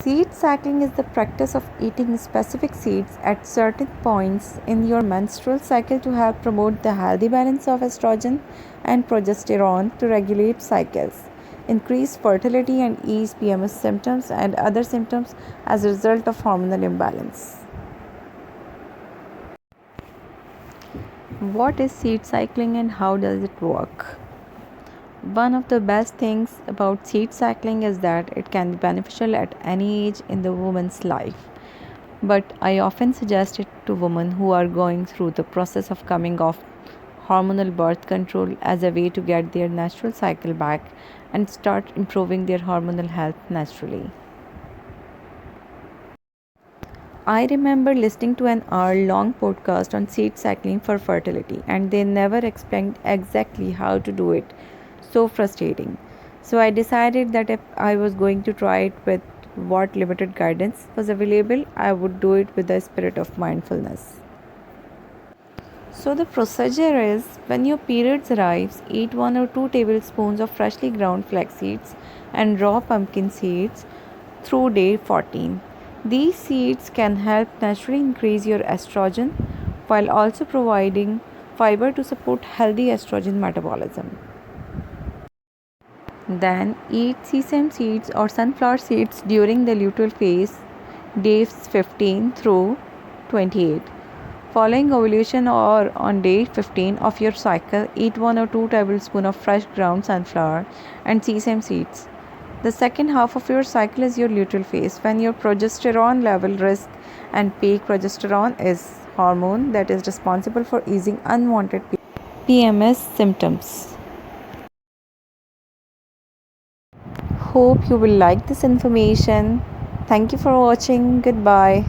Seed cycling is the practice of eating specific seeds at certain points in your menstrual cycle to help promote the healthy balance of estrogen and progesterone to regulate cycles, increase fertility, and ease PMS symptoms and other symptoms as a result of hormonal imbalance. What is seed cycling and how does it work? One of the best things about seed cycling is that it can be beneficial at any age in the woman's life. But I often suggest it to women who are going through the process of coming off hormonal birth control as a way to get their natural cycle back and start improving their hormonal health naturally. I remember listening to an hour-long podcast on seed cycling for fertility, and they never explained exactly how to do it. So frustrating. So I decided that if I was going to try it with what limited guidance was available, I would do it with the spirit of mindfulness. So the procedure is when your periods arrives, eat 1 or 2 tablespoons of freshly ground flax seeds and raw pumpkin seeds through day 14. These seeds can help naturally increase your estrogen while also providing fiber to support healthy estrogen metabolism. Then eat sesame seeds or sunflower seeds during the luteal phase, days 15 through 28. Following ovulation or on day 15 of your cycle, eat 1 or 2 tablespoons of fresh ground sunflower and sesame seeds. The second half of your cycle is your luteal phase, when your progesterone level risk and peak progesterone is hormone that is responsible for easing unwanted PMS symptoms. Hope you will like this information. Thank you for watching. Goodbye.